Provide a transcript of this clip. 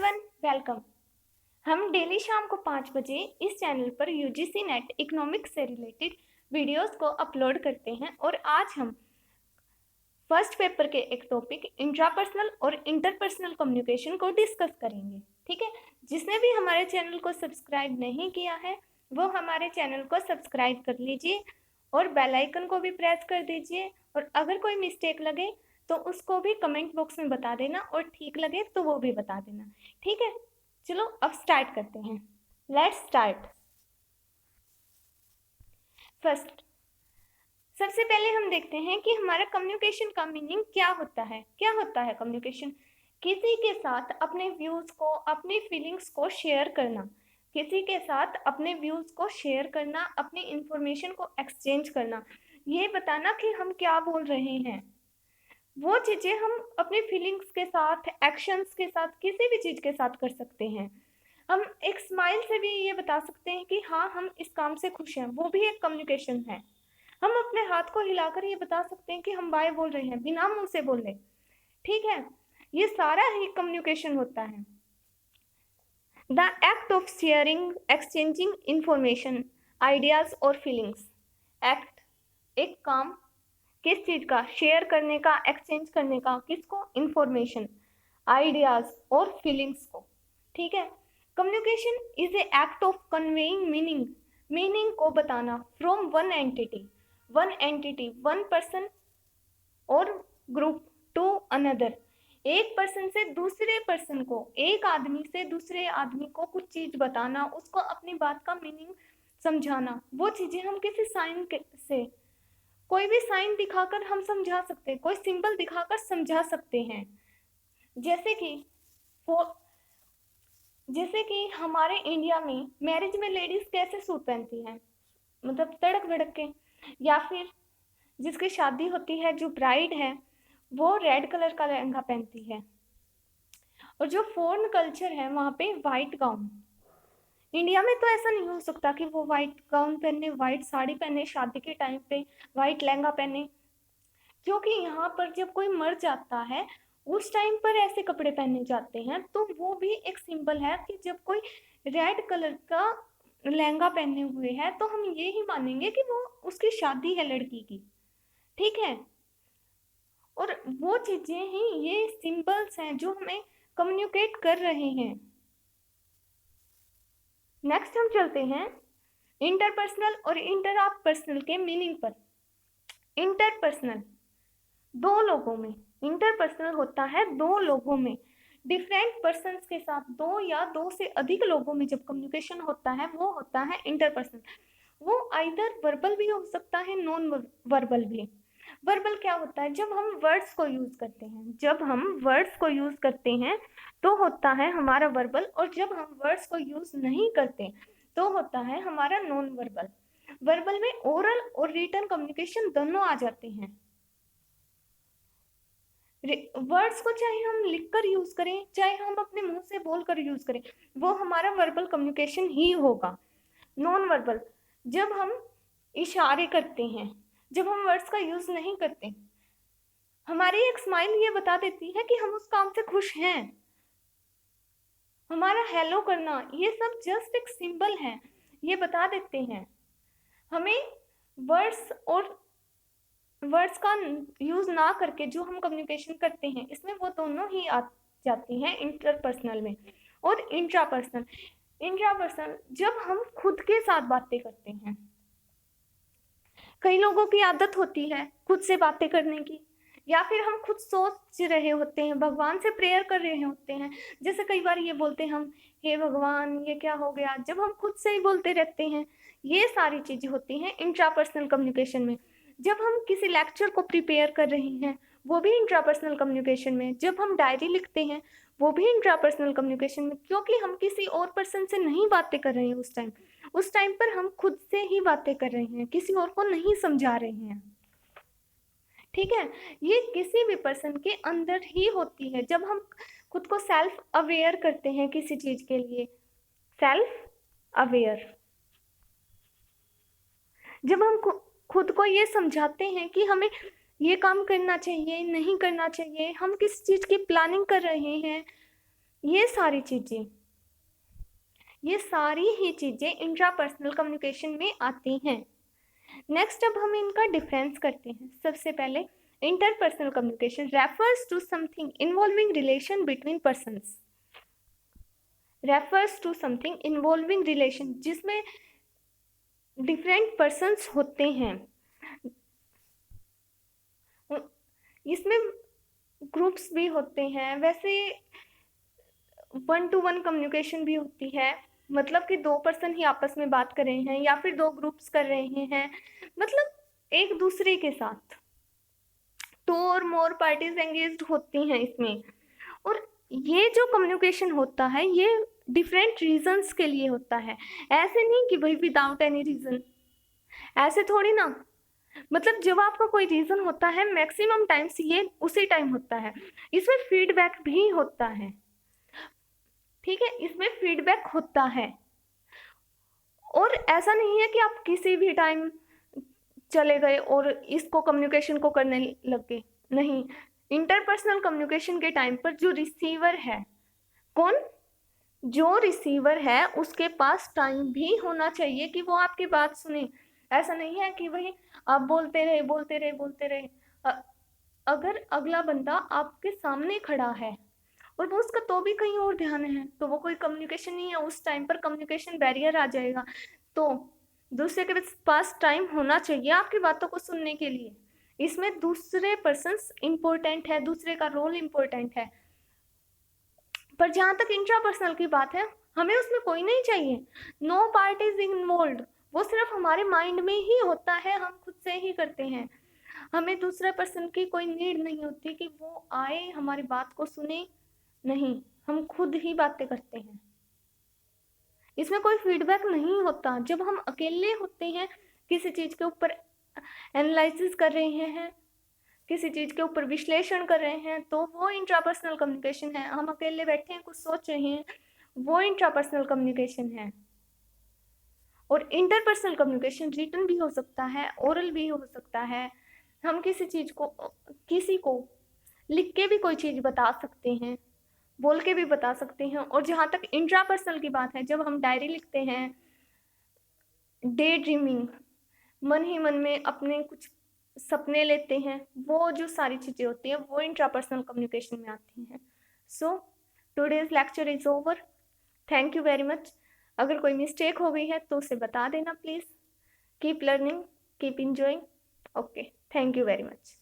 Everyone, welcome. हम daily शाम को 5 बजे इस चैनल पर यूजीसी नेट इकोनॉमिक्स से रिलेटेड वीडियोस को अपलोड करते हैं और आज हम फर्स्ट पेपर के एक टॉपिक इंट्रापर्सनल और इंटरपर्सनल कम्युनिकेशन को डिस्कस करेंगे। ठीक है, जिसने भी हमारे चैनल को सब्सक्राइब नहीं किया है वो हमारे चैनल को सब्सक्राइब कर लीजिए और बेल आइकन को भी प्रेस कर दीजिए। और अगर कोई मिस्टेक लगे तो उसको भी कमेंट बॉक्स में बता देना और ठीक लगे तो वो भी बता देना। ठीक है, चलो अब स्टार्ट करते हैं। Let's start. फर्स्ट, सबसे पहले हम देखते हैं कि हमारा कम्युनिकेशन का मीनिंग क्या होता है। क्या होता है कम्युनिकेशन? किसी के साथ अपने व्यूज को, अपनी फीलिंग्स को शेयर करना, किसी के साथ अपने व्यूज को शेयर करना, अपनी इंफॉर्मेशन को एक्सचेंज करना, ये बताना कि हम क्या बोल रहे हैं। वो चीजें हम अपनी फीलिंग्स के साथ, एक्शंस के साथ, किसी भी चीज के साथ कर सकते हैं। हम एक स्माइल से भी ये बता सकते हैं कि हाँ, हम इस काम से खुश हैं, वो भी एक कम्युनिकेशन है। हम अपने हाथ को हिलाकर ये बता सकते हैं कि हम बाय बोल रहे हैं बिना मुंह से बोले। ठीक है, ये सारा ही कम्युनिकेशन होता है। The act of sharing, exchanging information, ideas और फीलिंग्स। एक्ट, एक काम, किस चीज का? शेयर करने का, एक्सचेंज करने का। किसको? इंफॉर्मेशन, आइडियाज और फीलिंग्स को। ठीक है, communication is a act of conveying meaning, meaning को बताना from one entity, one person और ग्रुप टू अनदर, एक पर्सन से दूसरे पर्सन को, एक आदमी से दूसरे आदमी को कुछ चीज बताना, उसको अपनी बात का मीनिंग समझाना। वो चीजें हम किसी साइन से, कोई भी साइन दिखाकर हम समझा सकते हैं, कोई सिंबल दिखाकर समझा सकते हैं। जैसे कि हमारे इंडिया में मैरिज में लेडीज कैसे सूट पहनती हैं, मतलब तड़क भड़क के, या फिर जिसकी शादी होती है, जो ब्राइड है, वो रेड कलर का लहंगा पहनती है। और जो फॉरेन कल्चर है वहाँ पे वाइट गाउन। इंडिया में तो ऐसा नहीं हो सकता कि वो वाइट गाउन पहने, वाइट साड़ी पहने, शादी के टाइम पे वाइट लहंगा पहने, क्योंकि यहाँ पर जब कोई मर जाता है उस टाइम पर ऐसे कपड़े पहने जाते हैं। तो वो भी एक सिंबल है कि जब कोई रेड कलर का लहंगा पहने हुए है तो हम ये ही मानेंगे कि वो उसकी शादी है लड़की की। ठीक है, और वो चीजें ही, ये सिंबल्स हैं जो हमें कम्युनिकेट कर रहे हैं। नेक्स्ट हम चलते हैं इंटरपर्सनल और इंटरपर्सनल के मीनिंग पर। इंटरपर्सनल, दो लोगों में। इंटरपर्सनल होता है दो लोगों में, डिफरेंट पर्सन्स के साथ, दो या दो से अधिक लोगों में जब कम्युनिकेशन होता है वो होता है इंटरपर्सनल। वो आइदर वर्बल भी हो सकता है, नॉन वर्बल भी। वर्बल क्या होता है? जब हम वर्ड्स को यूज करते हैं, जब हम वर्ड्स को यूज करते हैं तो होता है हमारा वर्बल, और जब हम वर्ड्स को यूज नहीं करते तो होता है हमारा नॉन वर्बल। वर्बल में ओरल और रिटन कम्युनिकेशन दोनों आ जाते हैं। वर्ड्स को चाहे हम लिखकर यूज करें, चाहे हम अपने मुंह से बोलकर यूज करें, वो हमारा वर्बल कम्युनिकेशन ही होगा। नॉन वर्बल, जब हम इशारे करते हैं, जब हम वर्ड्स का यूज नहीं करते, हमारी एक स्माइल ये बता देती है कि हम उस काम से खुश हैं। हमारा हेलो करना, ये सब जस्ट एक सिंबल है, ये बता देते हैं। हमें वर्ड्स का यूज ना करके जो हम कम्युनिकेशन करते हैं, इसमें वो दोनों ही आ जाती हैं इंटरपर्सनल में। और इंट्रापर्सनल, इंट्रापर्सनल जब हम खुद के साथ बातें करते हैं। कई लोगों की आदत होती है खुद से बातें करने की, या फिर हम खुद सोच रहे होते हैं, भगवान से प्रेयर कर रहे होते हैं। जैसे कई बार ये बोलते हैं हम, हे भगवान ये क्या हो गया, जब हम खुद से ही बोलते रहते हैं। ये सारी चीजें होती हैं इंट्रापर्सनल कम्युनिकेशन में। जब हम किसी लेक्चर को प्रिपेयर कर रहे हैं, वो भी इंट्रापर्सनल कम्युनिकेशन में। जब हम डायरी लिखते हैं, वो भी इंट्रापर्सनल कम्युनिकेशन में, क्योंकि हम किसी और पर्सन से नहीं बातें कर रहे हैं। उस टाइम पर हम खुद से ही बातें कर रहे हैं, किसी और को नहीं समझा रहे हैं। ठीक है, ये किसी भी पर्सन के अंदर ही होती है। जब हम खुद को सेल्फ अवेयर करते हैं किसी चीज के लिए, सेल्फ अवेयर, जब हम खुद को ये समझाते हैं कि हमें ये काम करना चाहिए, नहीं करना चाहिए, हम किस चीज की प्लानिंग कर रहे हैं, ये सारी ही चीजें इंट्रापर्सनल कम्युनिकेशन में आती हैं। नेक्स्ट अब हम इनका डिफरेंस करते हैं। सबसे पहले interpersonal communication refers to something involving relation between persons, refers to something involving relation जिसमें डिफरेंट पर्सन्स होते हैं। इसमें ग्रुप्स भी होते हैं, वैसे 1-to-1 कम्युनिकेशन भी होती है, मतलब कि 2 पर्सन ही आपस में बात कर रहे हैं या फिर 2 ग्रुप्स कर रहे हैं, मतलब एक दूसरे के साथ 2 और मोर पार्टीज एंगेज्ड होती हैं इसमें। और ये जो कम्युनिकेशन होता है ये डिफरेंट रीजंस के लिए होता है, ऐसे नहीं कि भाई विदाउट एनी रीजन, ऐसे थोड़ी ना। मतलब जब आपका कोई रीजन होता है मैक्सिमम टाइम्स ये उसी टाइम होता है। इसमें फीडबैक भी होता है, ठीक है, इसमें फीडबैक होता है। और ऐसा नहीं है कि आप किसी भी टाइम चले गए और इसको कम्युनिकेशन को करने लग गए, नहीं। इंटरपर्सनल कम्युनिकेशन के टाइम पर जो रिसीवर है, कौन, जो रिसीवर है उसके पास टाइम भी होना चाहिए कि वो आपकी बात सुने। ऐसा नहीं है कि भाई आप बोलते रहे। अगर अगला बंदा आपके सामने खड़ा है और वो उसका तो भी कहीं और ध्यान है तो वो कोई कम्युनिकेशन नहीं है, उस टाइम पर कम्युनिकेशन बैरियर आ जाएगा। तो दूसरे के पास टाइम होना चाहिए आपकी बातों को सुनने के लिए। इसमें दूसरे पर्सन्स इंपॉर्टेंट है, दूसरे का रोल इंपॉर्टेंट है। पर जहां तक इंट्रापर्सनल की बात है हमें उसमें कोई नहीं चाहिए, नो पार्टीज इन्वॉल्व, वो सिर्फ हमारे माइंड में ही होता है, हम खुद से ही करते हैं। हमें दूसरा पर्सन की कोई नीड नहीं होती कि वो आए हमारी बात को सुने, नहीं, हम खुद ही बातें करते हैं। इसमें कोई फीडबैक नहीं होता। जब हम अकेले होते हैं किसी चीज के ऊपर एनालिसिस कर रहे हैं, किसी चीज के ऊपर विश्लेषण कर रहे हैं, तो वो इंट्रापर्सनल कम्युनिकेशन है। हम अकेले बैठे हैं कुछ सोच रहे हैं, वो इंट्रापर्सनल कम्युनिकेशन है। और इंटरपर्सनल कम्युनिकेशन रिटन भी हो सकता है, ओरल भी हो सकता है। हम किसी को लिख के भी कोई चीज बता सकते हैं, बोल के भी बता सकते हैं। और जहां तक इंट्रापर्सनल की बात है, जब हम डायरी लिखते हैं, डे ड्रीमिंग, मन ही मन में अपने कुछ सपने लेते हैं, वो जो सारी चीजें होती हैं वो इंट्रापर्सनल कम्युनिकेशन में आती हैं। So today's lecture is over, thank you very much. अगर कोई मिस्टेक हो गई है तो उसे बता देना please. Keep learning, keep enjoying. Okay, thank you very much.